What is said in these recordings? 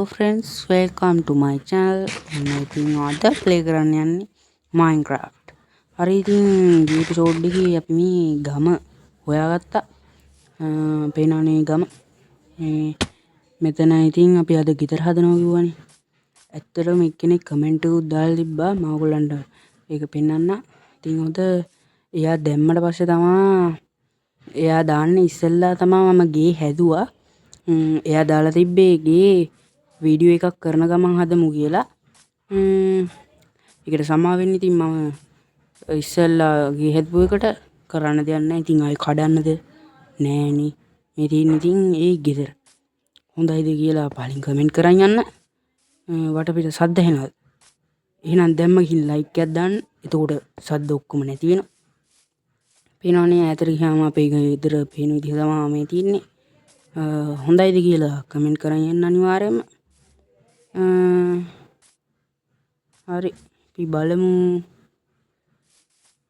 Hello friends, welcome to my channel. මම ඉතින් අද ප්ලේ කරන්න යන්නේ Minecraft. හරි ඉතින් මේ එපිසෝඩ් එකේ අපි මේ ගම හොයාගත්තා. පේනවනේ ගම. මෙතන ඉතින් අපි අද ගෙදර හදනවා කිව්වනේ. ඇත්තටම එක්කෙනෙක් කමෙන්ට් එකක් දාලා තිබ්බා මම ඔයගොල්ලන්ට ඒක පෙන්නන්න. ඉතින් උද එයා දැම්මට පස්සේ තමයි එයා දාන්නේ ඉස්සෙල්ලා තමයි මම ගේ හැදුවා. එයා දාලා තිබ්බේ ගේ වීඩියෝ එකක් කරන ගමන් හදමු කියලා. ඒකට සමා වෙන්න ඉතින් මම ඉස්සෙල්ලා ගේ හැදුව එකට කරන්න දෙයක් නැහැ. ඉතින් ආයි කඩන්නද නෑනේ. මේ තියෙන ඉතින් ඒ ගෙදර. හොඳයිද කියලා පහලින් කමෙන්ට් කරන් යන්න. වටපිට සද්ද ඇහෙනවද? එහෙනම් දැම්ම ගිහින් ලයික් එකක් දාන්න. එතකොට සද්ද ඔක්කොම නැති වෙනවා. පේනවනේ ඈතට ගියාම අපේ ගෙදර පේන විදිහ තමයි මේ තියෙන්නේ. හොඳයිද කියලා කමෙන්ට් කරන් යන්න අනිවාර්යයෙන්ම. හරි අපි බලමු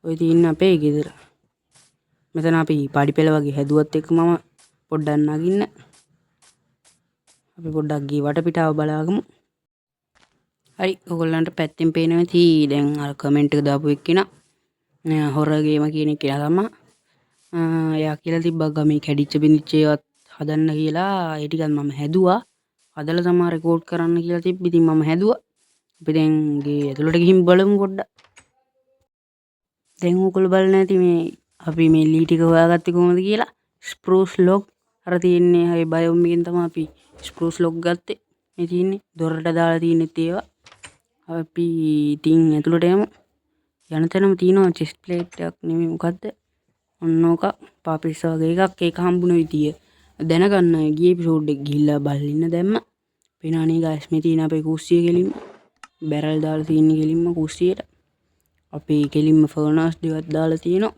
ඔය තියෙන අපේ ගෙදර. මෙතන අපි පඩි පෙළ වගේ හැදුවත් එක්ක මම පොඩ්ඩක් නගින්න. අපි පොඩ්ඩක් ගේ වටපිටාව බලාගමු. හරි ඔයගොල්ලන්ට පැත්තෙන් පේනවා ඇති දැන් අර කමෙන්ට් එක දාපු එක්කෙනා හොරර් ගේම කියන එක්කෙනා තමයි. එයා කියලා තිබ්බා ගමේ කැඩිච්ච බින්දිච්ච ඒවත් හදන්න කියලා. ඒ ටිකත් මම හැදුවා. හදලා තමයි රෙකෝඩ් කරන්න කියලා තිබ්බ. ඉතින් මම හැදුවා. අපි දැන් ගේ ඇතුළට ගිහින් බලමු පොඩ්ඩක්. දැන් ඔයගොල්ලෝ බලන්න ඇති මේ අපි මේ ලී ටික හොයාගත්තේ කොහොමද කියලා. ස්ප්‍රූස් ලොග් අර තියෙන්නේ හරි බයෝම් එකෙන් තමයි අපි ස්ප්‍රූස් ලොග් ගත්තේ. මේ තියෙන්නේ දොරට දාලා තියෙනෙත් ඒවා. අපි ඉතින් ඇතුළට යමු. යන තැනම තියෙනවා චෙස්ට් ප්ලේට් එකක් නෙමෙයි මොකද්ද? ඔන්න ඕක පාපිස්ස වගේ එකක්. ඒක හම්බුන විදිය දැනගන්න ගිය එපිසෝඩ් එක ගිහිල්ලා බලන්න දැම්ම. පේනවනේ ගයිස් මේ තියෙන අපේ කුස්සිය කෙලින්ම බැරල් දාලා තියෙන්නේ කෙලින්ම කුස්සියට. අපේ කෙලින්ම ෆර්නස් දෙකක් දාලා තියෙනවා.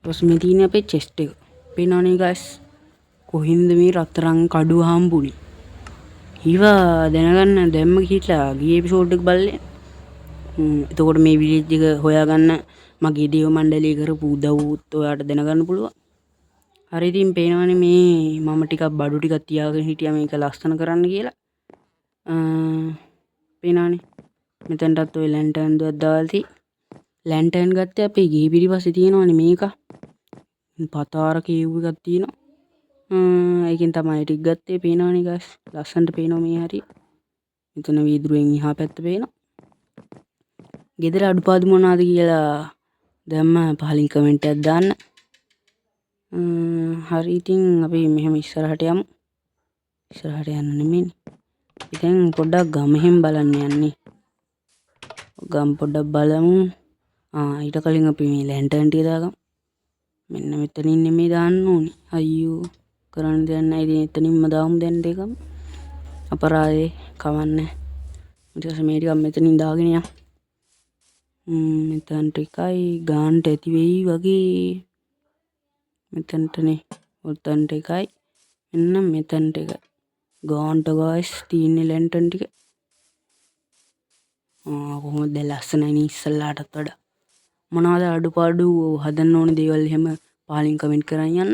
ඊපස් මේ තියෙන්නේ අපේ චෙස්ට් එක. පේනවනේ ගයිස් කොහින්ද මේ රත්තරන් කඩුව හම්බුනේ? ඊවා දැනගන්න දැම්ම ගිහිල්ලා ගිය එපිසෝඩ් එක බලන්න. එතකොට මේ විලේජ් එක හොයාගන්න මගේ දේව මණ්ඩලයේ කරපු උදව්ත් ඔයාලට දැනගන්න පුළුවන්. හරි ඉතින් පේනවනේ මේ මම ටිකක් බඩු ටිකක් තියාගෙන හිටියා මේක ලස්සන කරන්න කියලා. පේනවනේ මෙතනටත් ඔය ලැන්ටර්න් දුවක් දාලා තියෙයි. ලැන්ටර්න් ගත්තේ අපේ ගේ පිටිපස්සේ තියෙනවනේ මේක. පතාර කේව් එකක් තියෙනවා. ඒකෙන් තමයි ටික ගත්තේ. පේනවනේ ගයිස් ලස්සනට පේනවා මේ හරිය. මෙතන වීදුරුවෙන් එහා පැත්ත පේනවා. ගෙදර අඩුපාඩු මොනවාද කියලා දැම්ම පහලින් කමෙන්ට් එකක් දාන්න. හරි ඉතින් අපි මෙහෙම ඉස්සරහට යමු. ඉස්සරහට යන්න නෙමෙයිනේ. ඉතින් පොඩ්ඩක් ගමෙන් බලන්න යන්නේ. ගම් පොඩ්ඩක් බලමු. ඊට කලින් අපි මේ ලැන්ටර්න් ටික දාගමු. මෙන්න මෙතනින් නෙමෙයි දාන්න ඕනේ. අයියෝ කරන්න දෙයක් නැහැ. ඉතින් එතනින්ම දාමු දැන් දෙකම. අපරාධේ කවන්නේ. ඊට පස්සේ මේ ටික මෙතනින් දාගෙන යමු. මෙතනට එකයි ගාන්ට ඇති වෙයි වගේ. මෙතනටනේ ඔතනට එකයි මෙන්න මෙතනට එකයි ගාන්ට ගායිස් තියෙන්නේ ලැන්ටර්න් ටික. කොහොමද ලස්සනයි ඉස්සල්ලාටත් වඩා. මොනවද අඩුපාඩු හදන්න ඕන දේවල් එහෙම පහලින් කමෙන්ට් කරන් යන්න.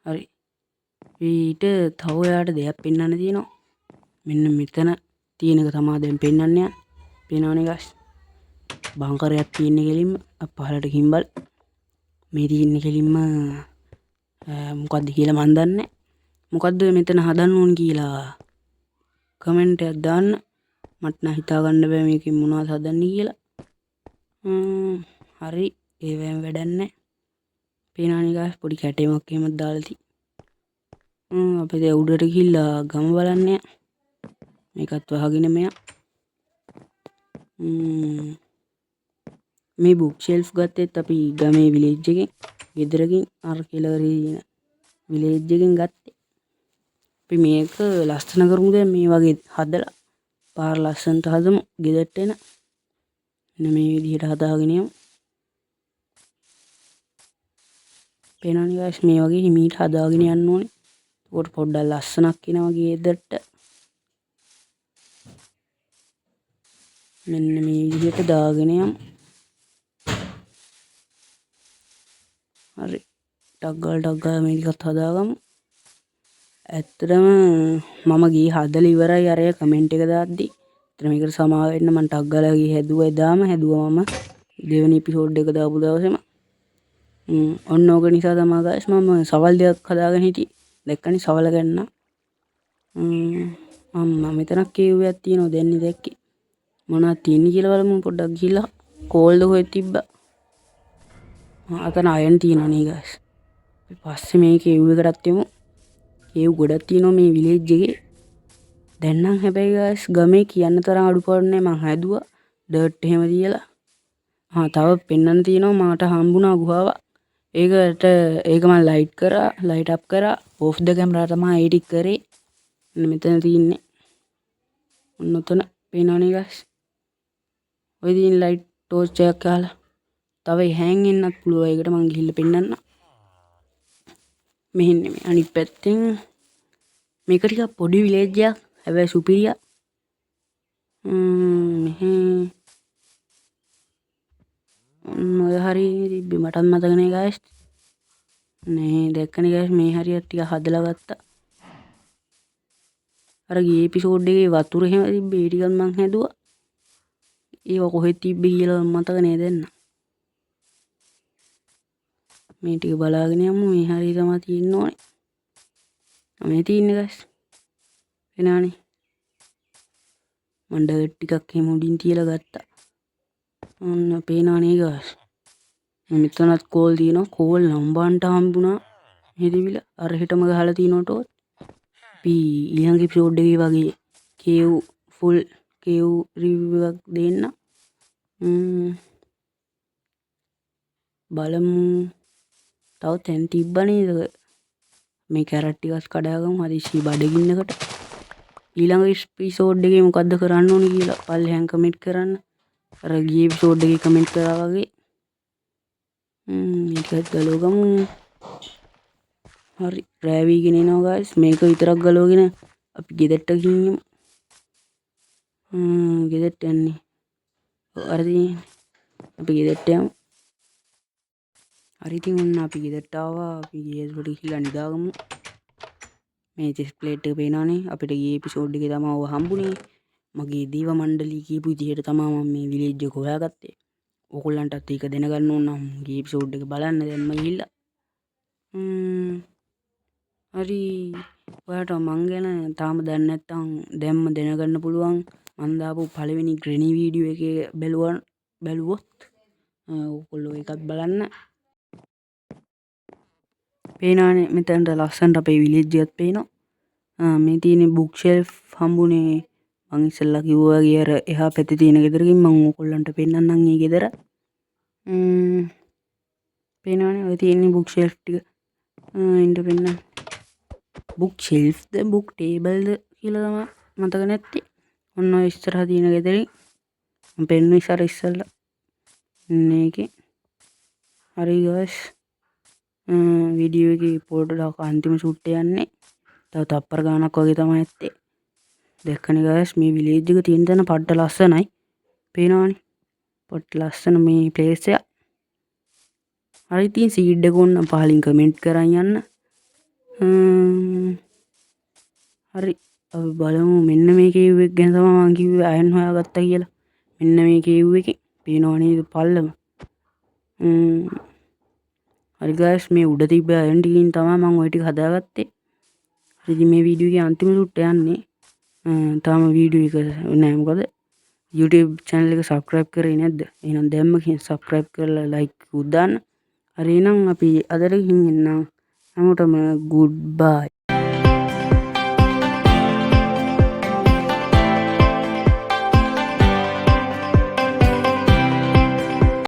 හරි ඊට තව ඔයාලට දෙයක් පෙන්වන්න තියෙනවා. මෙන්න මෙතන තියෙන එක තමයි දැන් පෙන්වන්න යන්නේ. පේනවනේ ගයිස් බංකරයක් තියෙන්නේ කෙලින්ම පහලට ගිහින් බල. මේ තියෙන්නේ කෙලින්ම මොකද්ද කියලා මන් දන්නේ නැහැ. මොකද්ද මෙතන හදන්න ඕන කියලා කමෙන්ට් එකක් දාන්න. මට නම් හිතා ගන්න බෑ මේකෙන් මොනවද හදන්නේ කියලා. හරි ඒ වෑම වැඩක් නැහැ. පේනවනේ ගයිස් පොඩි කැටයමක් එහෙමත් දාලා තියෙයි. අපි දැන් උඩට ගිහිල්ලා ගම බලන්න යන්න. මේකත් වහගෙන මෙයා. මේ බුක් ෂෙල්ෆ් ගත්තෙත් අපි ගමේ විලේජ් එකෙන් ගෙදරකින් අර කෙලවරේ විලේජ් එකෙන් ගත්තේ. අපි මේක ලස්සන කරමු දැන් මේ වගේ හදලා පාර ලස්සනට හදමු ගෙදරට එන. මෙන්න මේ විදිහට හදාගෙන යමු. පේනවනේ ගයිස් මේ වගේ හිමීට හදාගෙන යන්න ඕනේ. ඒකට පොඩ්ඩක් ලස්සනක් එනවා ගෙදරට. මෙන්න මේ විදිහට දාගෙන යමු. හරි ටක් ගාලා මේ ටිකත් හදාගමු. ඇත්තටම මම ගියේ හදලා ඉවරයි අරයා කමෙන්ට් එක දාද්දි. එතන මේකට සමාව වෙන්න මම ටග් ගාලා ගියේ හැදුවා එදාම හැදුවා මම දෙවෙනි එපිසෝඩ් එක දාපු දවසේම. ඔන්න ඕක නිසා තමයි guys මම සවල් දෙයක් හදාගෙන හිටියේ. දැක්කනේ සවල ගන්න. මම මෙතනක් කියුවයක් තියෙනවා දැන්නේ දැක්කේ. මොනවද තියෙන්නේ කියලා බලමු පොඩ්ඩක් ගිහලා. කෝල්ද කොහෙද තිබ්බා. අතන අයන් තියෙනවා නේ guys. පස්සේ මේ කේව් එකටත් යමු. කේව් ගොඩක් තියෙනවා මේ විලේජ් එකේ. දැන් නම් හැබැයි guys ගමේ කියන්න තරම් අඩුපාඩු නැහැ මං හැදුවා. ඩර්ට් එහෙම තියලා. තව පෙන්වන්න තියෙනවා මාට හම්බුණා ගුහාවක්. ඒක මම ලයිට් අප් කරා ඕෆ් ද කැමරා තමයි ඒ ටික කරේ. මෙතන තියෙන්නේ. ඔන්න ඔතන පේනවනේ guys. ඔය තියෙන ලයිට් ටෝච් එකක් කාලා. තව හෑන් එන්නත් පුළුවන්. ඒකට මං ගිහිල්ලා පෙන්නන්න. මෙහෙන් නෙමෙයි අනිත් පැත්තෙන් මේක ටිකක් පොඩි විලේජ් එකක්. හැබැයි සුපිරියක්. මෙහෙ ඔය හරි තිබ්බේ මටත් මතක නෑ guys. නේ දැක්කනේ guys මේ හරියට ටික හදලා ගත්තා. අර ගියේ එපිසෝඩ් එකේ වතුර එහෙම තිබ්බේ ඒ ටිකත් මං හැදුවා. ඒව කොහෙද තිබ්බේ කියලා මතක නෑ දැන්. මේ ටික බලාගෙන යමු. මේ හරිය තමයි තියෙන්න ඕනේ. මේ තියෙන්නේ guys. එනවනේ. මම ඩර්ට් ටිකක් එහෙම උඩින් තියලා ගත්තා. ඔන්න පේනවනේ guys. මෙතනත් කෝල් තියෙනවා. කෝල් නම්බන්ට හම්බුණා. මෙහෙදිවිලා අර හෙටම ගහලා තියෙනකොට අපි ඊළඟ එපිසෝඩ් එකේ වගේ කේව් ෆුල් කේව් රිවිව් එකක් දෙන්න. බලමු. තව තැන් තිබ්බා නේද? මේ කැරට් ටිකක් කඩාගමු හදිස්සි බඩගින්නකට. ඊළඟ එපිසෝඩ් එකේ මොකද්ද කරන්න ඕනේ කියලා පල්ලෙහාන් කමෙන්ට් කරන්න. අර ගියේ එපිසෝඩ් එකේ කමෙන්ට් කරා වගේ. මේකත් ගලවගමු. හරි රෑ වීගෙන එනවා guys. මේක විතරක් ගලවගෙන අපි ගෙදරට ගිහින් ගෙදරට යන්නේ. අර තියෙන්නේ. අපි ගෙදරට යමු. හරි ඉතින් ඔන්න අපි ගෙදරට ආවා. අපි ගෙදරට ගිහිල්ලා නිදාගමු. මේ චෙස් ප්ලේට් එක පේනවනේ. අපිට ගියේ එපිසෝඩ් එකේ තමයි ඔය හම්බුනේ. මගේ දේව මණ්ඩලී කියපු විදිහට තමයි මම මේ විලේජ් එක හොයාගත්තේ. ඕගොල්ලන්ටත් ඒක දැනගන්න ඕන නම් ගියේ එපිසෝඩ් එක බලන්න දැන්ම ගිහිල්ලා. හරි ඔයාට මං ගැන තාම දන්නේ නැත්නම් දැන්ම දැනගන්න පුළුවන්. මං දාපු පළවෙනි ග්‍රැනි වීඩියෝ එකේ බැලුවොත් ඔයගොල්ලෝ ඒකත් බලන්න. පේනවනේ මෙතනට ලස්සනට අපේ විලේජ් එකත් පේනවා. මේ තියෙන බුක් ෂෙල්ෆ් හම්බුනේ මං ඉස්සෙල්ලා කිව්වා වගේ අර එහා පැත්තේ තියෙන ගෙදරකින් මං ඕගොල්ලන්ට පෙන්නන්නම් මේ ගෙදර. පේනවනේ ඔය තියෙන බුක් ෂෙල්ෆ් ටික. ඉන්න පෙන්නන්න. බුක් ෂෙල්ෆ්ද බුක් ටේබල්ද කියලා තමයි මතක නැත්තේ. ඔන්න ඔය ඉස්සරහා තියෙන ගෙදරින් මම පෙන්නුවේ ඉස්සෙල්ලා. මේකේ හරි guys. වීඩියෝ එකේ පොඩ්ඩක් අන්තිම ෂූට් යන්නේ. තව තප්පර ගානක් වගේ තමයි ඇත්තේ. දැක්කනේ guys මේ විලේජ් එක තියෙන තැන පඩ ලස්සනයි. පේනවනේ. පොඩ්ඩ ලස්සන මේ ප්ලේස් එක. හරි ඉතින් සීඩ් එක ඕන පහලින් කමෙන්ට් කරන් යන්න. හරි අපි බලමු මෙන්න මේ කේව් එක ගැන තමයි මං කිව්වේ අයන් හොයාගත්තා කියලා. මෙන්න මේ කේව් එකේ පේනව නේද පල්ලම. හරි guys මේ උඩ තිබ්බ අයන් ටිකකින් තමයි මම ওই ටික හදාගත්තේ. හරි ඉතින් මේ වීඩියෝ එකේ අන්තිම ෂූට් යන්නේ. තාම වීඩියෝ එක නෑ මොකද YouTube channel එක subscribe කරේ නැද්ද? එහෙනම් දැම්ම subscribe කරලා like උත් දාන්න. හරි එහෙනම් අපි අදට ගිහින් එන්නම්. හැමෝටම goodbye.